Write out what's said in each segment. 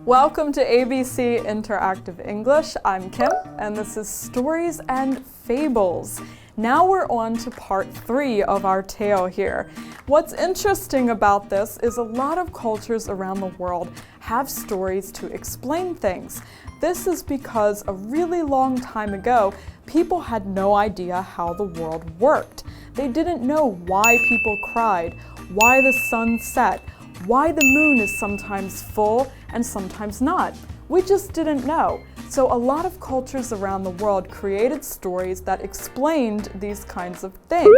Welcome to ABC Interactive English. I'm Kim, and this is Stories and Fables. Now we're on to part 3 of our tale here. What's interesting about this is a lot of cultures around the world have stories to explain things. This is because a really long time ago, people had no idea how the world worked. They didn't know why people cried, why the sun set, why the moon is sometimes full and sometimes not. We just didn't know. So a lot of cultures around the world created stories that explained these kinds of things,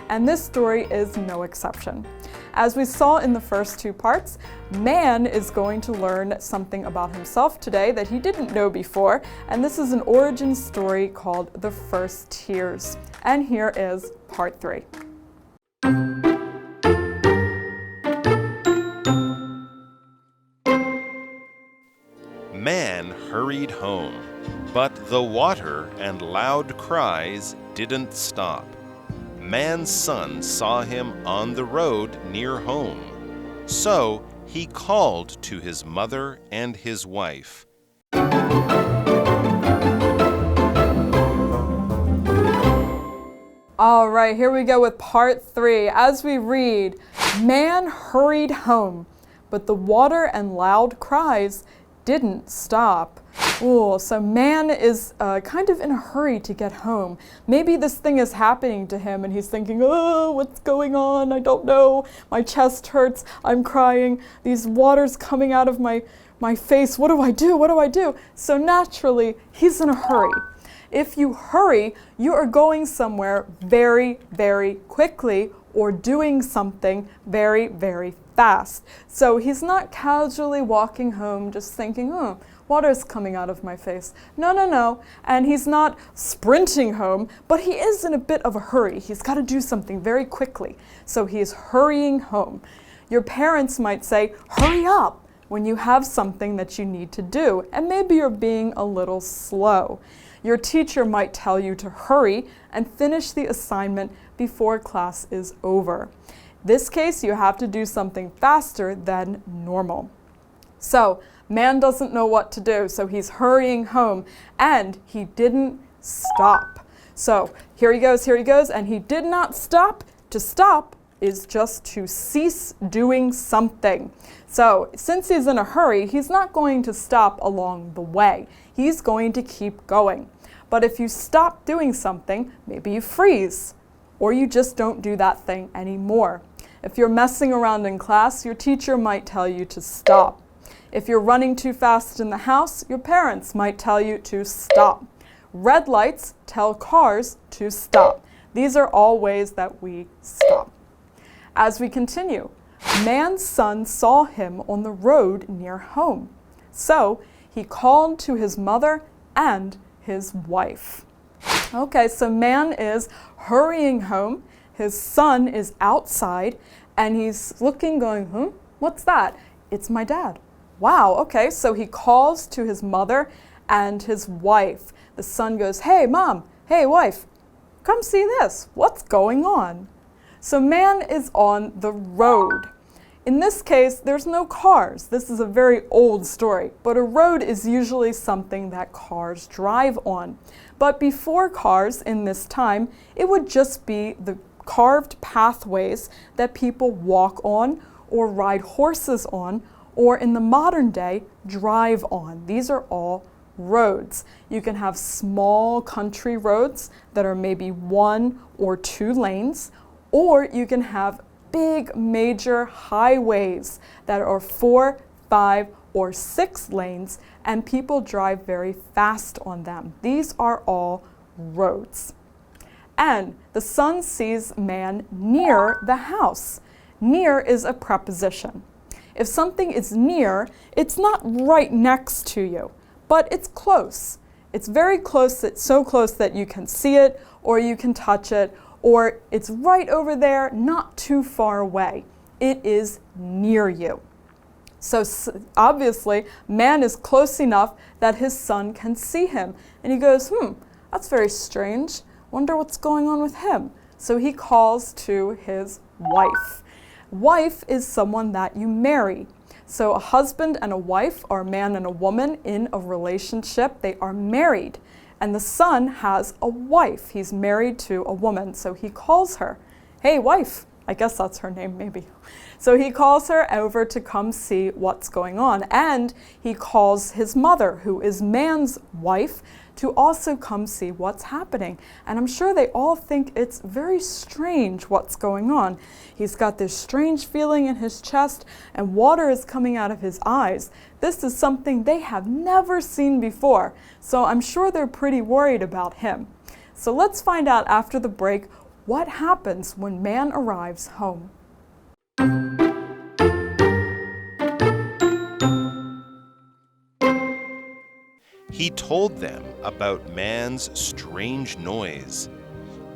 and this story is no exception. As we saw in the first 2 parts, man is going to learn something about himself today that he didn't know before, and this is an origin story called The First Tears. And here is part 3. Man hurried home, but the water and loud cries didn't stop. Man's son saw him on the road near home. So he called to his mother and his wife. All right, here we go with part 3. As we read, man hurried home, but the water and loud cries didn't stop. Ooh, so man is kind of in a hurry to get home. Maybe this thing is happening to him and he's thinking, oh, what's going on? I don't know. My chest hurts. I'm crying. These water's coming out of my face. What do I do? What do I do? So naturally, he's in a hurry. If you hurry, you are going somewhere very, very quickly or doing something very, very fast. So he's not casually walking home just thinking, oh, water's coming out of my face. No. And he's not sprinting home, but he is in a bit of a hurry. He's got to do something very quickly. So he's hurrying home. Your parents might say, hurry up, when you have something that you need to do, and maybe you're being a little slow. Your teacher might tell you to hurry and finish the assignment before class is over. This case, you have to do something faster than normal. So, man doesn't know what to do, so he's hurrying home, and he didn't stop. So, here he goes, and he did not stop. To stop is just to cease doing something. So, since he's in a hurry, he's not going to stop along the way. He's going to keep going. But if you stop doing something, maybe you freeze, or you just don't do that thing anymore. If you're messing around in class, your teacher might tell you to stop. If you're running too fast in the house, your parents might tell you to stop. Red lights tell cars to stop. These are all ways that we stop. As we continue, man's son saw him on the road near home. So he called to his mother and his wife. Okay, so man is hurrying home. His son is outside, and he's looking, going, what's that? It's my dad. Wow, okay, so he calls to his mother and his wife. The son goes, hey, mom, hey, wife, come see this. What's going on? So man is on the road. In this case, there's no cars. This is a very old story, but a road is usually something that cars drive on. But before cars in this time, it would just be the carved pathways that people walk on or ride horses on, or in the modern day, drive on. These are all roads. You can have small country roads that are maybe 1 or 2 lanes, or you can have big major highways that are 4, 5, or 6 lanes, and people drive very fast on them. These are all roads. And the son sees man near the house. Near is a preposition. If something is near, it's not right next to you, but it's close. It's very close, it's so close that you can see it, or you can touch it, or it's right over there, not too far away. It is near you. So obviously, man is close enough that his son can see him. And he goes, that's very strange. Wonder what's going on with him. So he calls to his wife. Wife is someone that you marry. So a husband and a wife, or a man and a woman in a relationship, they are married. And the son has a wife. He's married to a woman, so he calls her, "Hey, wife." I guess that's her name, maybe. So he calls her over to come see what's going on. And he calls his mother, who is man's wife, to also come see what's happening. And I'm sure they all think it's very strange what's going on. He's got this strange feeling in his chest, and water is coming out of his eyes. This is something they have never seen before. So I'm sure they're pretty worried about him. So let's find out after the break what happens when man arrives home. He told them about man's strange noise.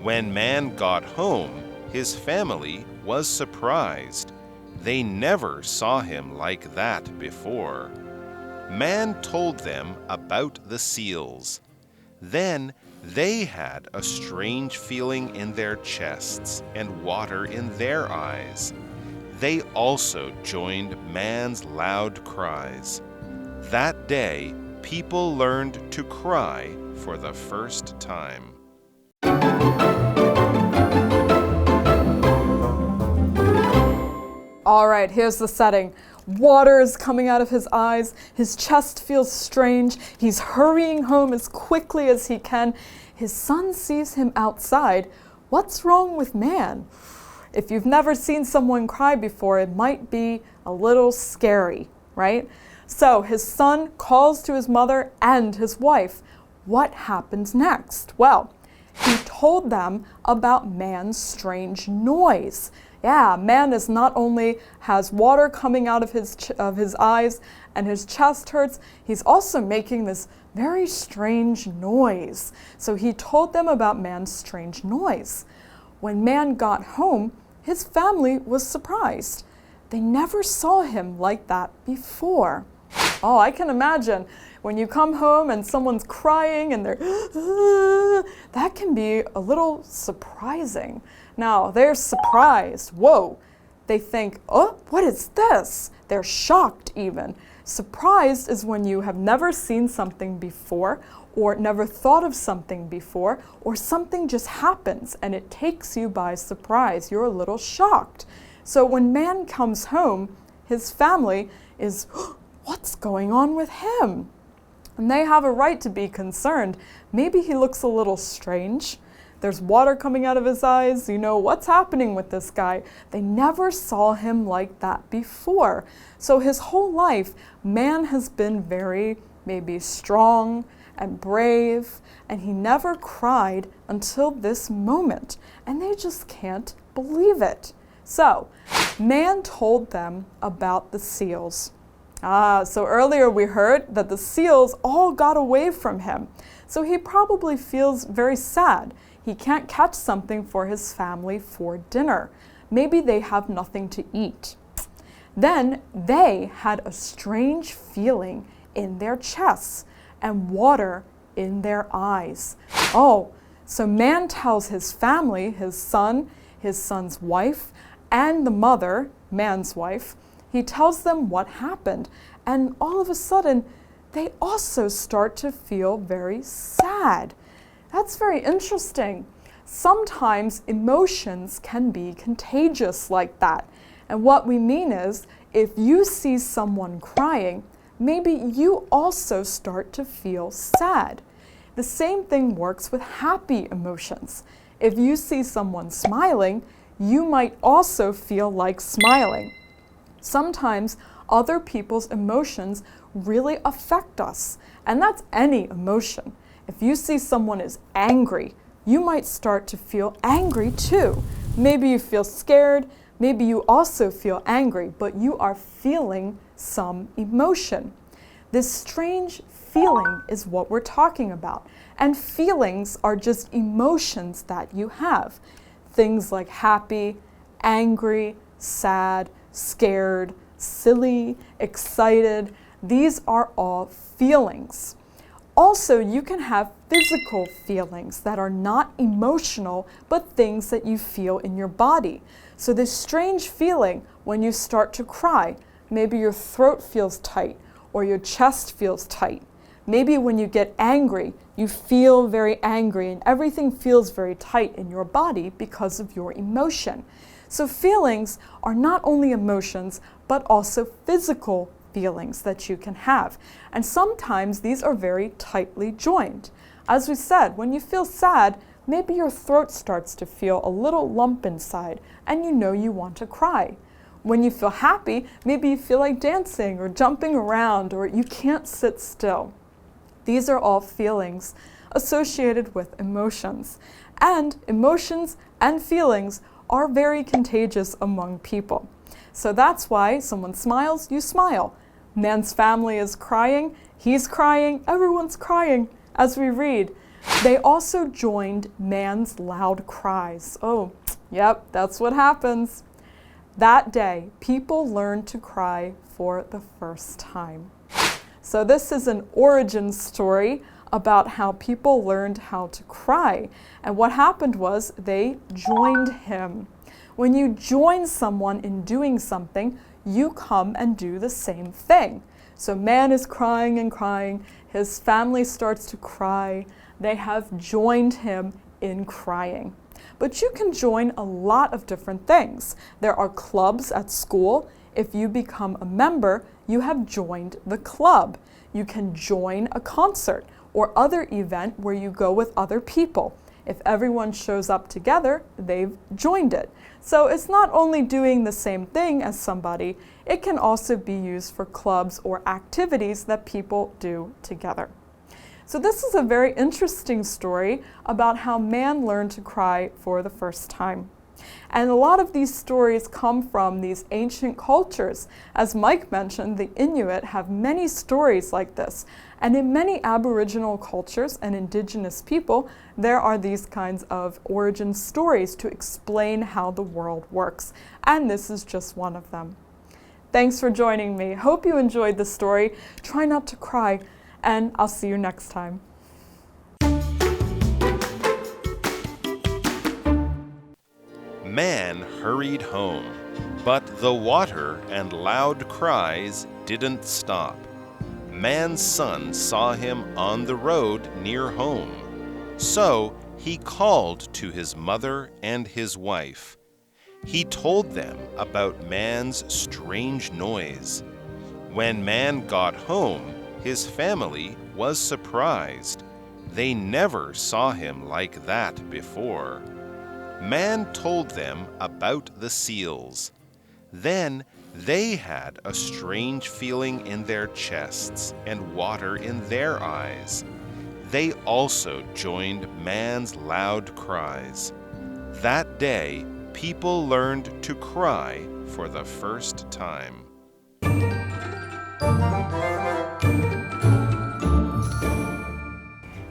When man got home, his family was surprised. They never saw him like that before. Man told them about the seals. Then they had a strange feeling in their chests and water in their eyes. They also joined man's loud cries. That day, people learned to cry for the first time. All right, here's the setting. Water is coming out of his eyes. His chest feels strange. He's hurrying home as quickly as he can. His son sees him outside. What's wrong with man? If you've never seen someone cry before, it might be a little scary, right? So his son calls to his mother and his wife. What happens next? Well, he told them about man's strange noise. Yeah, man is not only has water coming out of his eyes and his chest hurts, he's also making this very strange noise. So he told them about man's strange noise. When man got home, his family was surprised. They never saw him like that before. Oh, I can imagine when you come home and someone's crying and they're, that can be a little surprising. Now, they're surprised. Whoa. They think, oh, what is this? They're shocked even. Surprised is when you have never seen something before, or never thought of something before, or something just happens and it takes you by surprise. You're a little shocked. So when man comes home, his family is, what's going on with him? And they have a right to be concerned. Maybe he looks a little strange. There's water coming out of his eyes. You know, what's happening with this guy? They never saw him like that before. So his whole life, man has been very maybe strong and brave, and he never cried until this moment. And they just can't believe it. So, man told them about the seals. So earlier we heard that the seals all got away from him. So he probably feels very sad. He can't catch something for his family for dinner. Maybe they have nothing to eat. Then they had a strange feeling in their chests and water in their eyes. Oh, so man tells his family, his son's wife, and the mother, man's wife, he tells them what happened, and all of a sudden, they also start to feel very sad. That's very interesting. Sometimes emotions can be contagious like that. And what we mean is, if you see someone crying, maybe you also start to feel sad. The same thing works with happy emotions. If you see someone smiling, you might also feel like smiling. Sometimes other people's emotions really affect us, and that's any emotion. If you see someone is angry, you might start to feel angry too. Maybe you feel scared, maybe you also feel angry, but you are feeling some emotion. This strange feeling is what we're talking about, and feelings are just emotions that you have. Things like happy, angry, sad, scared, silly, excited. These are all feelings. Also, you can have physical feelings that are not emotional, but things that you feel in your body. So this strange feeling when you start to cry, maybe your throat feels tight or your chest feels tight. Maybe when you get angry, you feel very angry and everything feels very tight in your body because of your emotion. So feelings are not only emotions, but also physical feelings that you can have. And sometimes these are very tightly joined. As we said, when you feel sad, maybe your throat starts to feel a little lump inside and you know you want to cry. When you feel happy, maybe you feel like dancing or jumping around or you can't sit still. These are all feelings associated with emotions. And emotions and feelings are very contagious among people. So that's why someone smiles, you smile. Man's family is crying, he's crying, everyone's crying as we read. They also joined man's loud cries. Oh, yep, that's what happens. That day, people learned to cry for the first time. So this is an origin story about how people learned how to cry. And what happened was they joined him. When you join someone in doing something, you come and do the same thing. So man is crying and crying. His family starts to cry. They have joined him in crying. But you can join a lot of different things. There are clubs at school. If you become a member, you have joined the club. You can join a concert or other event where you go with other people. If everyone shows up together, they've joined it. So it's not only doing the same thing as somebody, it can also be used for clubs or activities that people do together. So this is a very interesting story about how man learned to cry for the first time. And a lot of these stories come from these ancient cultures. As Mike mentioned, the Inuit have many stories like this. And in many Aboriginal cultures and indigenous people, there are these kinds of origin stories to explain how the world works. And this is just one of them. Thanks for joining me. Hope you enjoyed the story. Try not to cry, and I'll see you next time. Man hurried home, but the water and loud cries didn't stop. Man's son saw him on the road near home. So he called to his mother and his wife. He told them about man's strange noise. When man got home, his family was surprised. They never saw him like that before. Man told them about the seals. Then they had a strange feeling in their chests and water in their eyes. They also joined man's loud cries. That day, people learned to cry for the first time.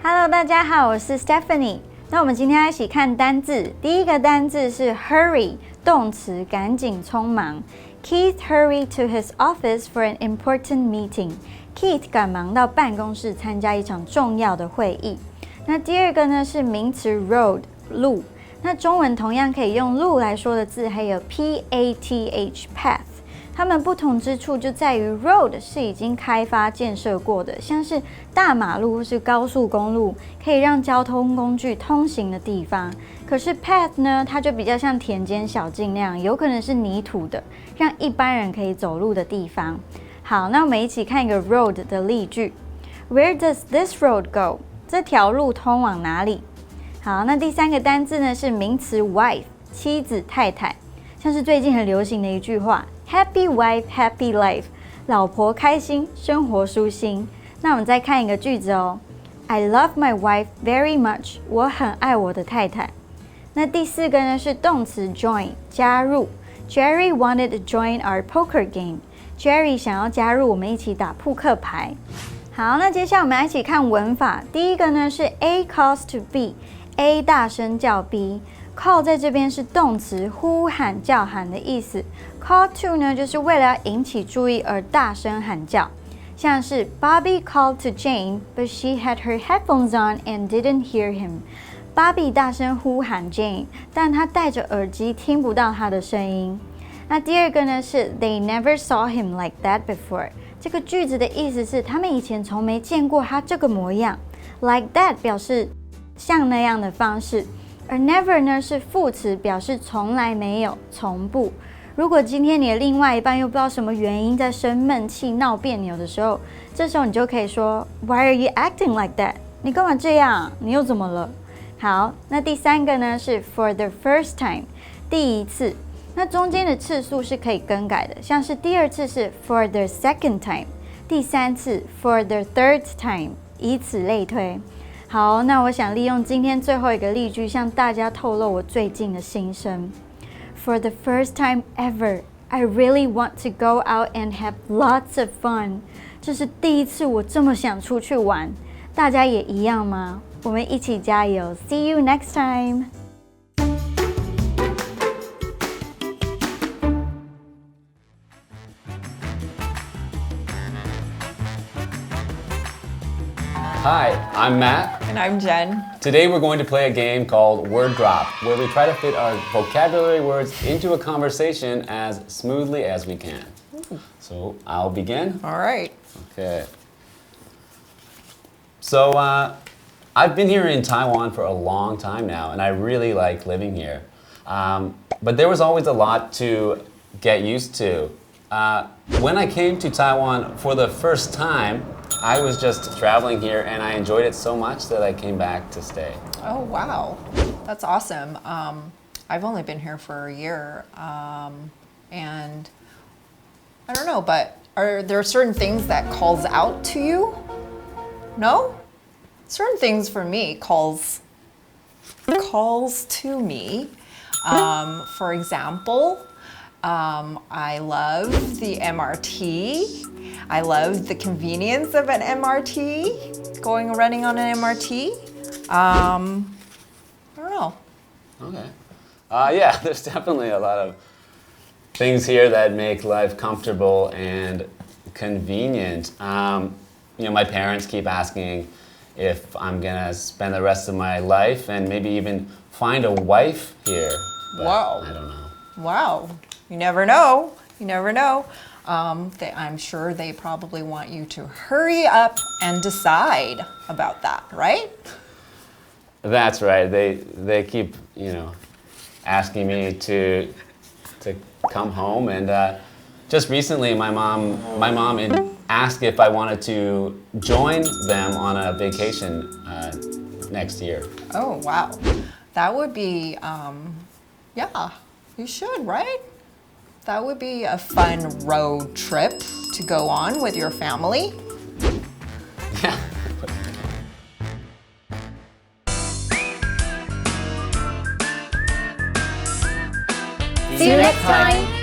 Hello， 大家好，我是 Stephanie。那我们今天要一起看单字。第一个单字是 hurry， 动词，赶紧匆忙。Keith hurried to his office for an important meeting. Keith 赶忙到办公室参加一场重要的会议。那第二个呢是名词 road， 路。那中文同样可以用路来说的字还有 path path。它们不同之处就在于 road 是已经开发建设过的，像是大马路或是高速公路，可以让交通工具通行的地方。可是 path 呢，它就比较像田间小径那样，有可能是泥土的，让一般人可以走路的地方。好，那我们一起看一个 road 的例句。Where does this road go？ 这条路通往哪里？好，那第三个单字呢是名词 wife， 妻子、太太，像是最近很流行的一句话。Happy wife, happy life. 老婆开心，生活舒心。那我们再看一个句子哦。I love my wife very much. 我很爱我的太太。那第四个呢是动词 join， 加入。Jerry wanted to join our poker game. Jerry 想要加入我们一起打扑克牌。好，那接下来我们来一起看文法。第一个呢是 A calls to B，A 大声叫 B。Call 在这边是动词，呼喊、叫喊的意思。Call to 呢，就是为了要引起注意而大声喊叫，像是 Bobby called to Jane, but she had her headphones on and didn't hear him. Bobby 大声呼喊 Jane， 但她戴着耳机听不到她的声音。那第二个呢是 They never saw him like that before。这个句子的意思是他们以前从没见过他这个模样。Like that 表示像那样的方式，而 never 呢是副词，表示从来没有、从不。如果今天你的另外一半又不知道什么原因在生闷气、闹别扭的时候，这时候你就可以说 Why are you acting like that？ 你干嘛这样？你又怎么了？好，那第三个呢是 for the first time， 第一次。那中间的次数是可以更改的，像是第二次是 for the second time， 第三次 for the third time， 以此类推。好，那我想利用今天最后一个例句，向大家透露我最近的心声。For the first time ever, I really want to go out and have lots of fun. 这是第一次我这么想出去玩，大家也一样吗？我们一起加油 ！See you next time. Hi, I'm Matt. And I'm Jen. Today we're going to play a game called Word Drop, where we try to fit our vocabulary words into a conversation as smoothly as we can. So I'll begin. All right. Okay. So I've been here in Taiwan for a long time now, and I really like living here. But there was always a lot to get used to. When I came to Taiwan for the first time, I was just traveling here and I enjoyed it so much that I came back to stay. Oh, wow. That's awesome. I've only been here for a year. And I don't know, but are there certain things that calls out to you? No? Certain things for me calls to me. For example, I love the MRT. I love the convenience of an MRT, running on an MRT. I don't know. Okay. Yeah, there's definitely a lot of things here that make life comfortable and convenient. My parents keep asking if I'm gonna spend the rest of my life and maybe even find a wife here. But Wow. I don't know. Wow. You never know. You never know. I'm sure they probably want you to hurry up and decide about that, right? That's right. They keep, asking me to come home, and just recently my mom asked if I wanted to join them on a vacation next year. Oh, wow. That would be, yeah, you should, right? That would be a fun road trip to go on with your family. Yeah. See you next time.